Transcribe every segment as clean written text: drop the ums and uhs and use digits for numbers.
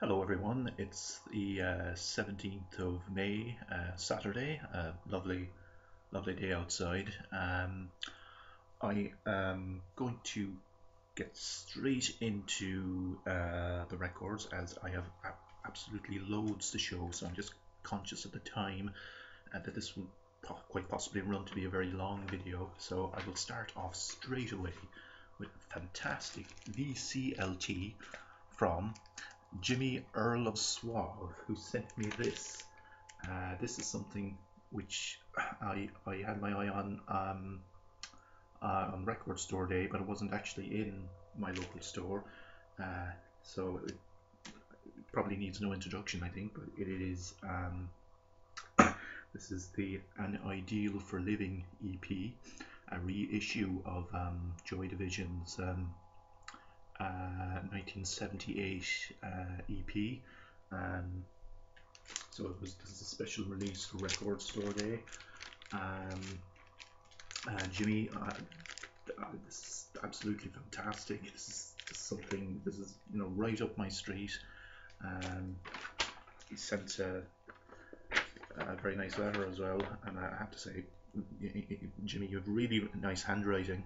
Hello everyone, it's the 17th of May, Saturday, lovely day outside. I am going to get straight into the records as I have absolutely loads to show, so I'm just conscious of the time that this will quite possibly run to be a very long video, so I will start off straight away with fantastic VCLT from Jimmy Earl of Suave, who sent me this. This is something which I had my eye on Record Store Day, but it wasn't actually in my local store, so it probably needs no introduction, I think. But it is this is the An Ideal for Living EP, a reissue of Joy Division's 1978 EP. So this is a special release for Record Store Day. Jimmy, this is absolutely fantastic. This is something. This is right up my street. He sent a very nice letter as well, and I have to say, Jimmy, you have really nice handwriting.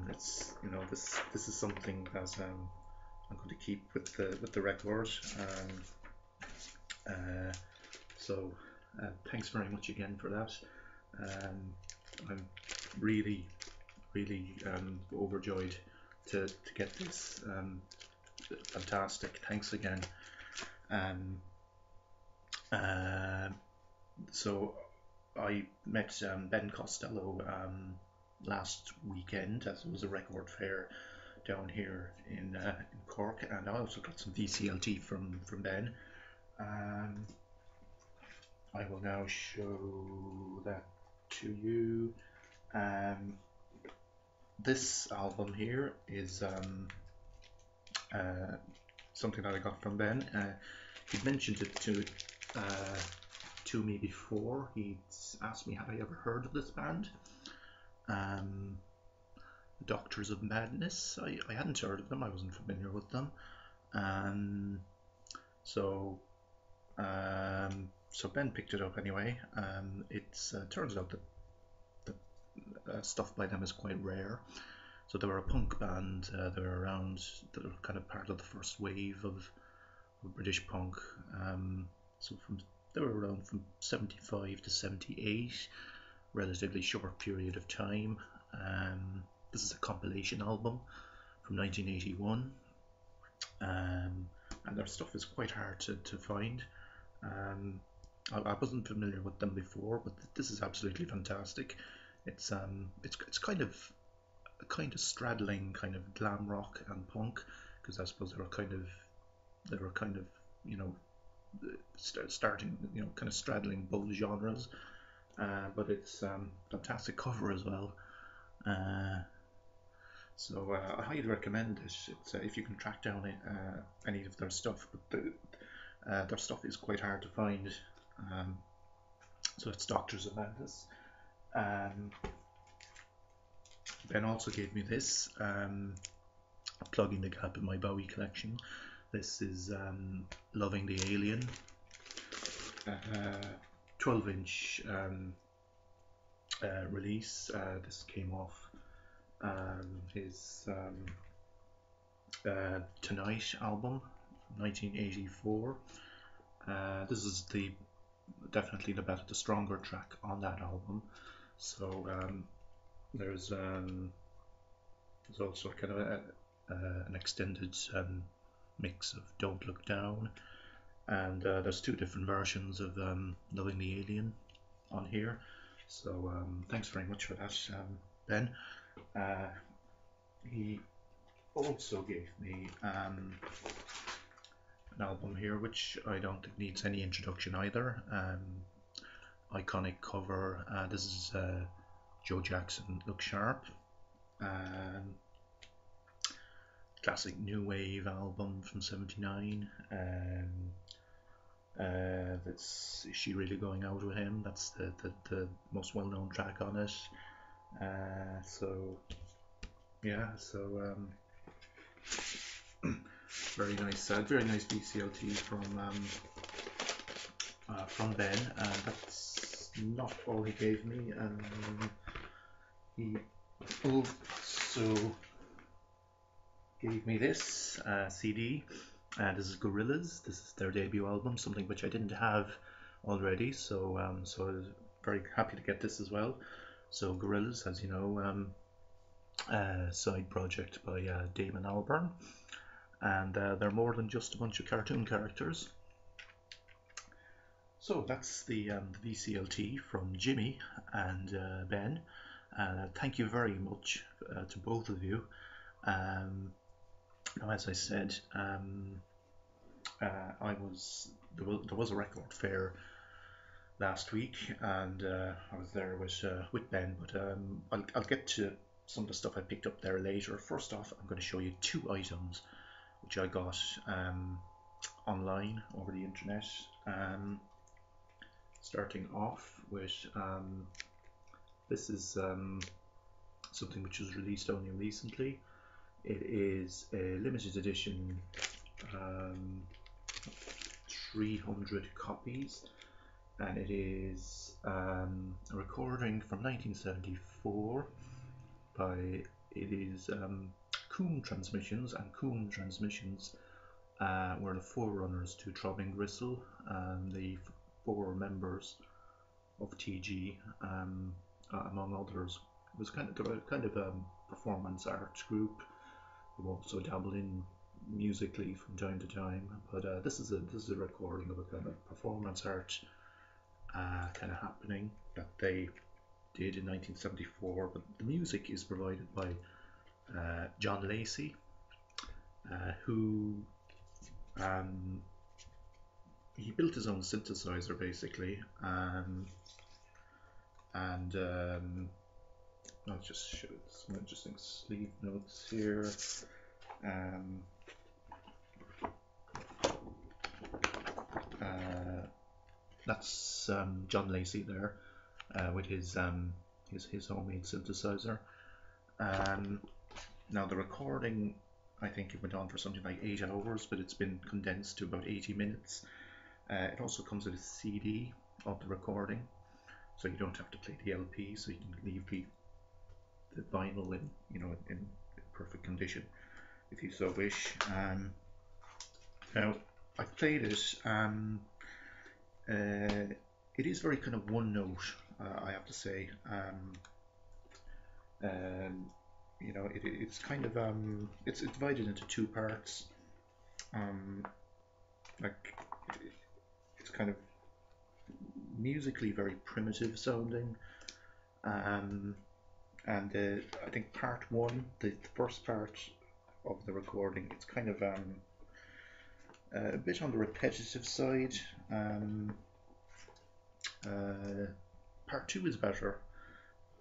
It's this is something that I'm going to keep with the record. So thanks very much again for that. I'm really overjoyed to get this. Fantastic. Thanks again. So I met Ben Costello last weekend as it was a record fair down here in Cork, and I also got some VCLT from Ben. I will now show that to you. This album here is something that I got from Ben. He'd mentioned it to me before. He'd asked me had I ever heard of this band. Doctors of Madness. I hadn't heard of them. I wasn't familiar with them. So Ben picked it up anyway. It turns out that the stuff by them is quite rare. So they were a punk band. They were around. They were kind of part of the first wave of British punk. They were around from 75 to 78, relatively short period of time. This is a compilation album from 1981, and their stuff is quite hard to find. I wasn't familiar with them before, but this is absolutely fantastic. It's kind of straddling kind of glam rock and punk, because I suppose they were kind of starting kind of straddling both genres. But it's fantastic cover as well. So I highly recommend it. It's, if you can track down any of their stuff, but their stuff is quite hard to find. So it's Doctors of Madness. Ben also gave me this, plugging the gap in my Bowie collection. This is Loving the Alien, 12-inch release. This came off his Tonight album, 1984. This is definitely the stronger track on that album. So there's also kind of an extended mix of Don't Look Down, and there's two different versions of Loving the Alien on here. So thanks very much for that, Ben. He also gave me an album here which I don't think needs any introduction either. Iconic cover. This is Joe Jackson, Look Sharp. Classic new wave album from '79. That's Is She Really Going Out With Him? That's the most well-known track on it. So very nice VCLT from Ben. That's not all he gave me. He also gave me this CD. This is Gorillaz. This is their debut album, something which I didn't have already. So I was very happy to get this as well. So Gorillaz, as you know, side project by Damon Albarn, and they're more than just a bunch of cartoon characters. So that's the VCLT from Jimmy and Ben. Thank you very much to both of you. Now, as I said, there was a record fair last week, and I was there with Ben. But I'll get to some of the stuff I picked up there later. First off, I'm going to show you 2 items which I got online over the internet. Starting off with this is something which was released only recently. It is a limited edition, 300 copies, and it is a recording from 1974 by Coum Transmissions, and Coum Transmissions were the forerunners to Throbbing Gristle, the 4 members of TG, among others. It was kind of a performance art group who also dabble in musically from time to time. But this is a recording of a kind of performance art kind of happening that they did in 1974. But the music is provided by John Lacey, who he built his own synthesizer basically, and I'll just show some interesting sleeve notes here. That's John Lacey there with his homemade synthesizer. Now the recording, I think it went on for something like 8 hours, but it's been condensed to about 80 minutes. It also comes with a CD of the recording, so you don't have to play the LP, so you can leave the vinyl in perfect condition if you so wish. Now I played it. It is very kind of one note, I have to say. It's kind of it's divided into 2 parts. It's kind of musically very primitive sounding, and I think part 1, the first part of the recording, it's kind of a bit on the repetitive side. Part 2 is better.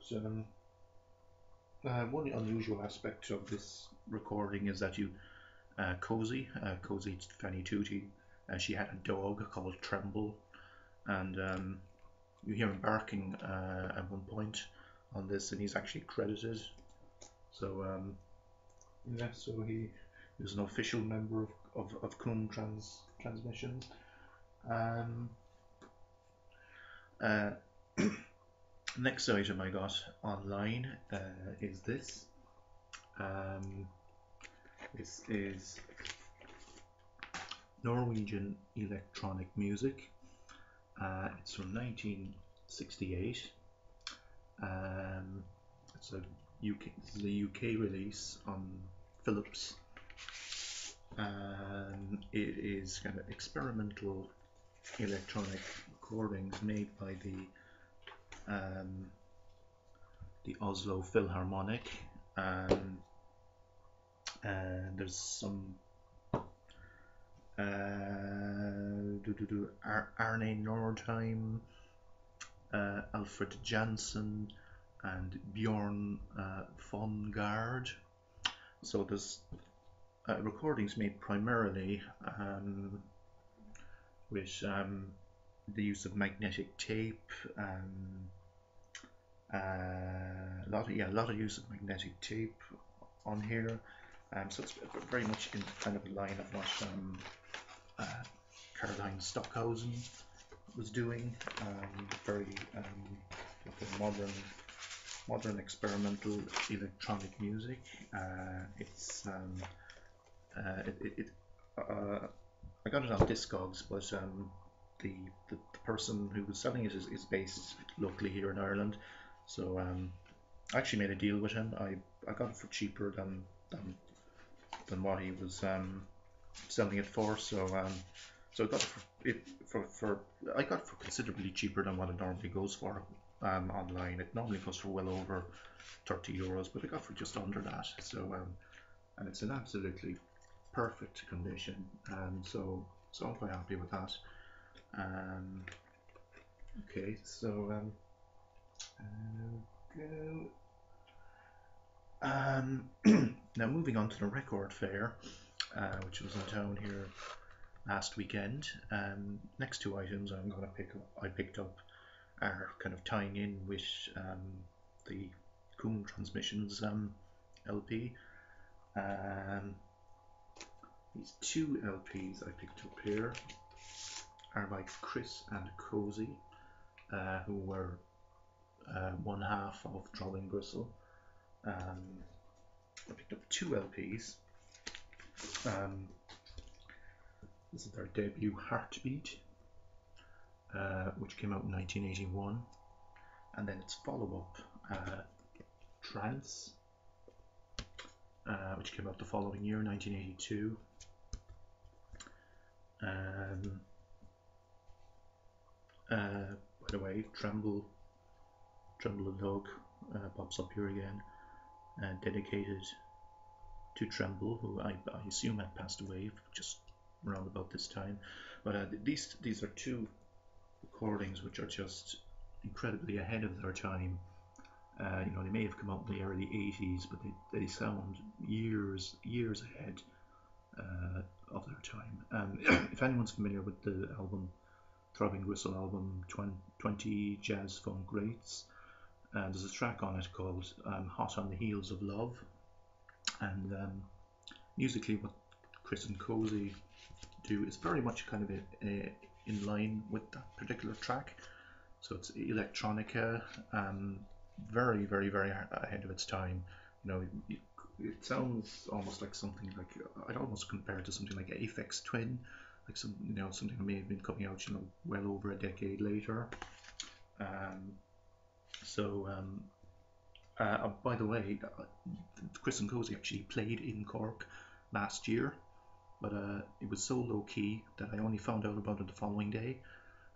So one unusual aspect of this recording is that Cozy Fanny Tootie, she had a dog called Tremble, and you hear him barking at one point on this, and he's actually credited. So so he is an official member of Coum Transmissions. Next item I got online is this. This is Norwegian electronic music. It's from 1968. It's a UK release on Philips. It is kind of experimental electronic recordings made by the Oslo Philharmonic, and there's some Arne Nordheim, Alfred Jansen, and Bjorn von Gard. So there's recordings made primarily with the use of magnetic tape, a lot of use of magnetic tape on here, So it's very much in kind of a line of what Caroline Stockhausen was doing. Very like a modern experimental electronic music. I got it on Discogs, but the person who was selling it is based locally here in Ireland. So I actually made a deal with him. I got it for cheaper than what he was selling it for. So I got it for I got it for considerably cheaper than what it normally goes for online. It normally goes for well over €30, but I got it for just under that. So and it's in absolutely perfect condition. So I'm quite happy with that. Okay, so now moving on to the record fair, which was in town here last weekend. Next two items I picked up are kind of tying in with the Coum Transmissions LP. These two LPs I picked up here are by Chris and Cosey, who were one half of Drawing Gristle. I picked up two LPs. This is their debut, Heartbeat, which came out in 1981, and then its follow-up, Trance, which came out the following year, 1982. By the way, Tremble a Dog pops up here again, dedicated to Tremble, who I assume had passed away just around about this time. But these are two recordings which are just incredibly ahead of their time. You know, they may have come out in the early 80s, but they sound years ahead of their time. If anyone's familiar with the album, Throbbing Gristle album, 20 Jazz Funk Greats, there's a track on it called Hot on the Heels of Love, and musically what Chris and Cosey do is very much kind of in line with that particular track. So it's electronica, very ahead of its time. You know, it sounds almost like something like, I'd almost compare it to something like Aphex Twin, like something that may have been coming out, you know, well over a decade later. By the way, Chris and Cosey actually played in Cork last year, but it was so low key that I only found out about it the following day.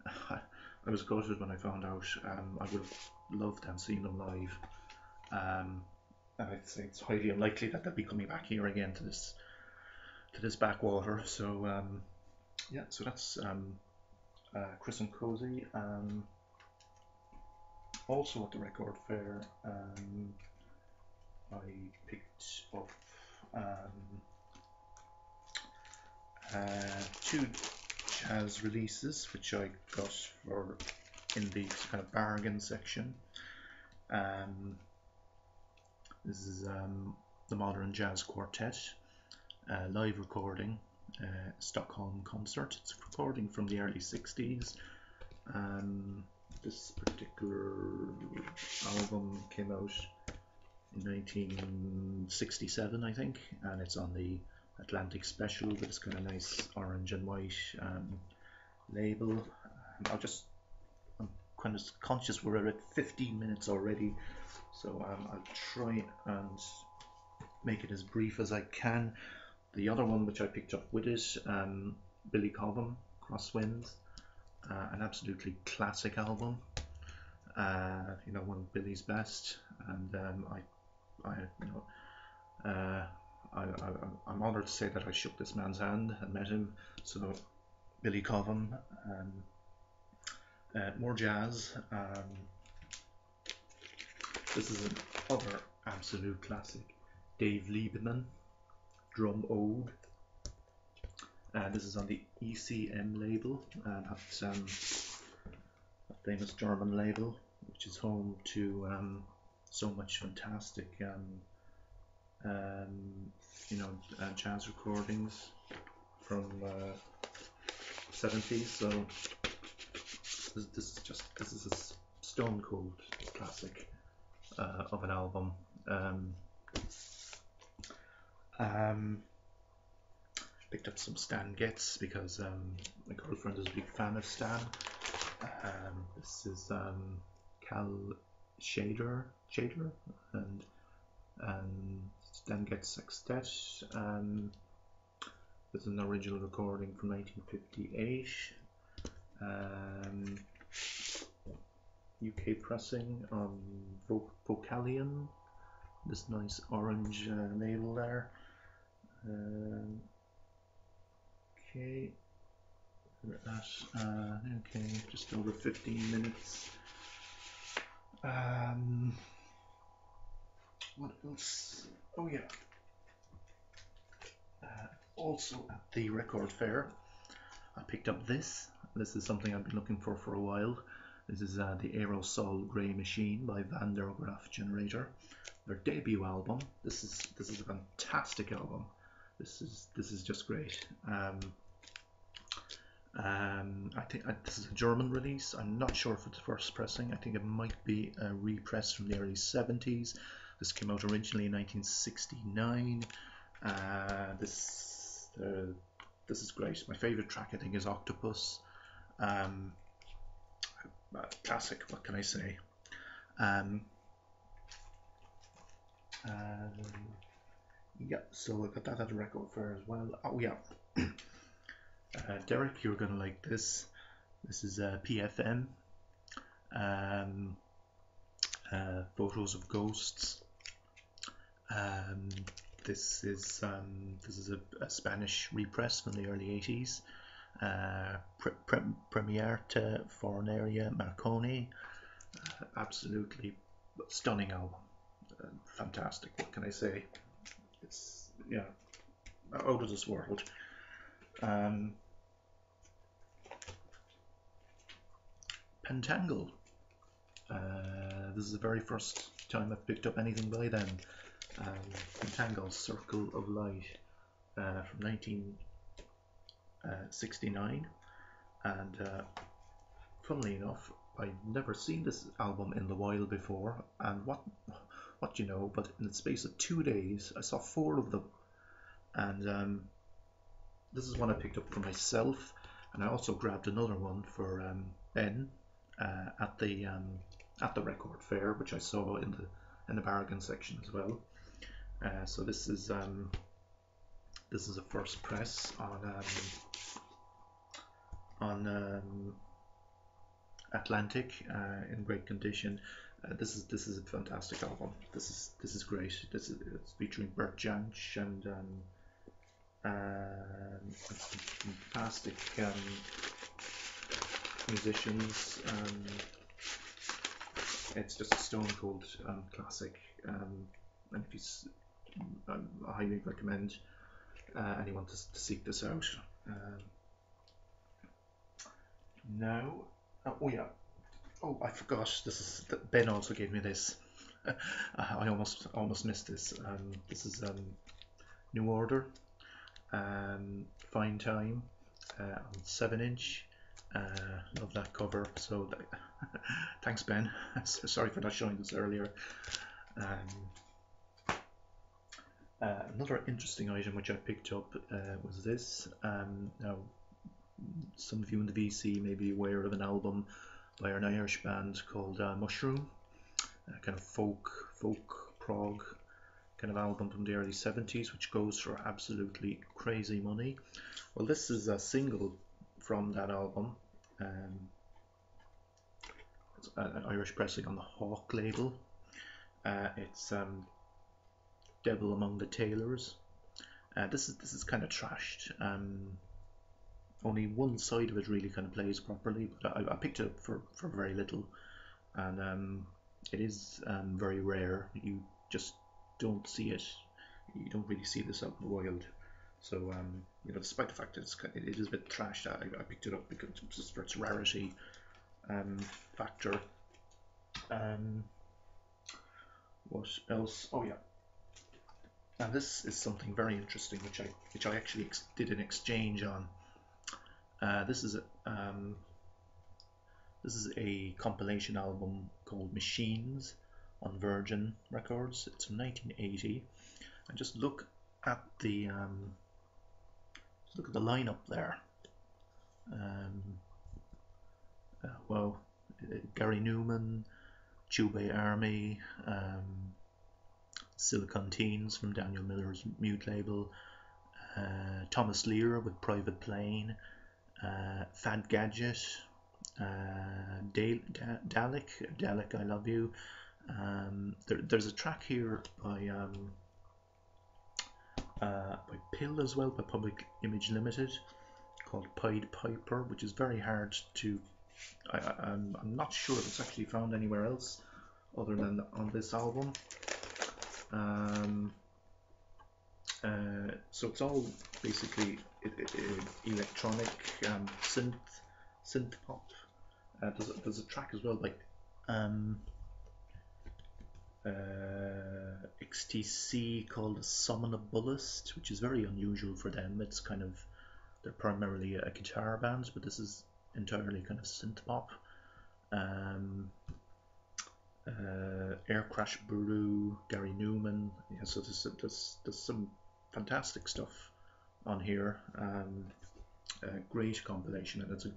I was gutted when I found out. I would have loved to have seen them live, and I'd say it's highly unlikely that they'll be coming back here again to this backwater. So yeah, so that's Chris and Cosey. Also at the record fair, I picked up two jazz releases which I got for in the kind of bargain section. This is the Modern Jazz Quartet live recording, Stockholm concert. It's a recording from the early 60s. This particular album came out in 1967, I think, and it's on the Atlantic Special with this kind of nice orange and white label. I'm kind of conscious we're at 15 minutes already, so I'll try and make it as brief as I can. The other one which I picked up with it, Billy Cobham, Crosswinds, an absolutely classic album. You know, one of Billy's best, and I'm honoured to say that I shook this man's hand and met him. So, Billy Cobham, more jazz. This is another absolute classic, Dave Liebman, Drum Ode. This is on the ECM label, that famous German label, which is home to so much fantastic you know, jazz recordings from 70s. So this is a stone cold classic of an album. Picked up some Stan Getz because my girlfriend is a big fan of Stan. This is Cal Shader and Stan Getz Sextet. This is an original recording from 1958. UK pressing on Vocalion. This nice orange label there. Okay, okay, just over 15 minutes. What else? Oh yeah. Also at the record fair, I picked up this. This is something I've been looking for a while. This is the Aerosol Grey Machine by Van der Graaf Generator. Their debut album. This is a fantastic album. This is just great. I think this is a German release. I'm not sure if it's first pressing. I think it might be a repress from the early 70s. This came out originally in 1969. This is great. My favorite track, I think, is Octopus. Classic. What can I say? Yeah, so I got that at a record fair as well. Oh yeah. Derek, you're gonna like this. This is PFM Photos of Ghosts. This is a Spanish repress from the early 80s. Premiere to Forneria Marconi. Absolutely stunning album. Fantastic. What can I say? It's, yeah, out of this world. Pentangle. This is the very first time I've picked up anything by them. Pentangle Circle of Light from 1969, and funnily enough, I'd never seen this album in the wild before, and what you know, but in the space of 2 days I saw 4 of them, and this is one I picked up for myself, and I also grabbed another one for Ben at the record fair, which I saw in the bargain section as well. So this is a first press on Atlantic in great condition. This is a fantastic album. This is great. It's featuring Bert Jansch and fantastic musicians. It's just a stone cold classic, and if you I highly recommend anyone to seek this out. Now, oh yeah, oh I forgot. This is Ben also gave me this. I almost missed this. This is New Order, Fine Time on 7-inch. Love that cover. So thanks, Ben. Sorry for not showing this earlier. Another interesting item which I picked up was this. Now, some of you in the VC may be aware of an album by an Irish band called Mushroom, kind of folk prog kind of album from the early 70s, which goes for absolutely crazy money. Well, this is a single from that album. It's an Irish pressing on the Hawk label. It's Devil Among the Tailors. This is kind of trashed. Only one side of it really kind of plays properly, but I picked it up for very little, and it is very rare. You just don't see it. You don't really see this out in the wild. So you know, despite the fact that it is a bit trashed, I picked it up because just for its rarity factor. What else? Oh yeah. And this is something very interesting, which I actually did an exchange on. This is a compilation album called Machines on Virgin Records. It's from 1980, and just look at the lineup there. Well, Gary Newman, Tube Army, Silicon Teens from Daniel Miller's Mute label, Thomas Lear with Private Plane, Fad Gadget, Dalek, I Love You. There's a track here by Pill as well, by Public Image Limited, called Pied Piper, which is very hard to. I'm not sure if it's actually found anywhere else other than on this album. So it's all basically electronic synth pop. There's a track as well by XTC called Somnambulist, which is very unusual for them. It's kind of, they're primarily a guitar band, but this is entirely kind of synth pop. Air Crash Brew, Gary Newman. Yeah, so there's some fantastic stuff on here. Great compilation, and it's a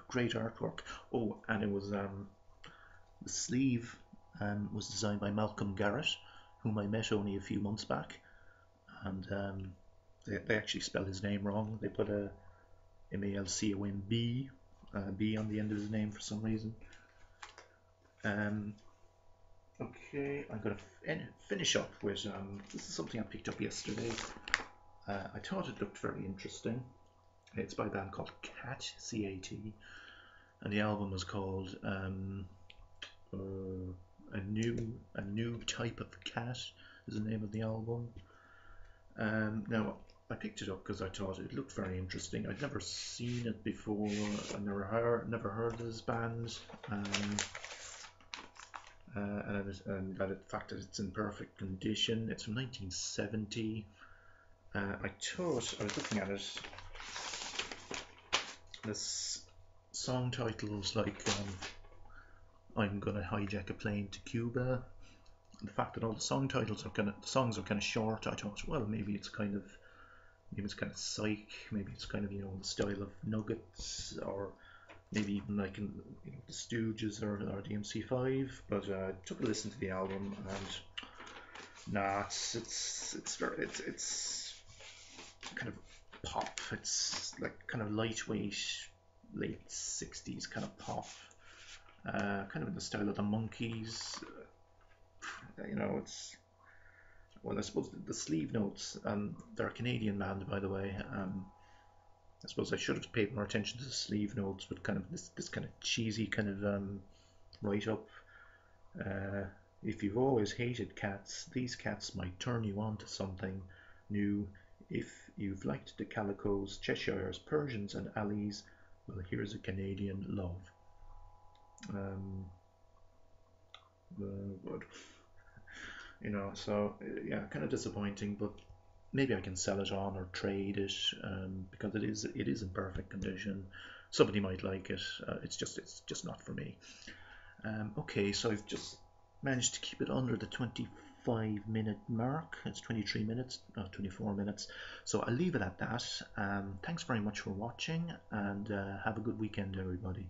great artwork. Oh, and it was the sleeve was designed by Malcolm Garrett, whom I met only a few months back, and they actually spelled his name wrong. They put a MALCOMB B on the end of his name for some reason. Okay, I'm going to finish up with this is something I picked up yesterday. I thought it looked very interesting. It's by a band called Cat, C-A-T, and the album was called a new type of cat is the name of the album. Now I picked it up because I thought it looked very interesting. I'd never seen it before. I never heard of this band. And the fact that it's in perfect condition. It's from 1970. I thought, I was looking at it, this song titles like I'm Gonna Hijack a Plane to Cuba. And the fact that all the songs are kind of short, I thought, well, maybe it's kind of psych, maybe it's kind of, the style of Nuggets, or maybe even like in the Stooges or the MC5. But I took a listen to the album, and it's kind of pop. It's like kind of lightweight, late 60s kind of pop, kind of in the style of the Monkees. It's, well, I suppose the sleeve notes, they're a Canadian band, by the way. I suppose I should have paid more attention to the sleeve notes, but kind of this kind of cheesy kind of write up. If you've always hated cats, these cats might turn you on to something new. If you've liked the Calicos, Cheshires, Persians, and Alleys, well, here's a Canadian love. But, so yeah, kind of disappointing, but maybe I can sell it on or trade it, because it is in perfect condition. Somebody might like it. It's just not for me. Okay, so I've just managed to keep it under the 25-minute mark. It's 23 minutes, 24 minutes. So I'll leave it at that. Thanks very much for watching, and have a good weekend, everybody.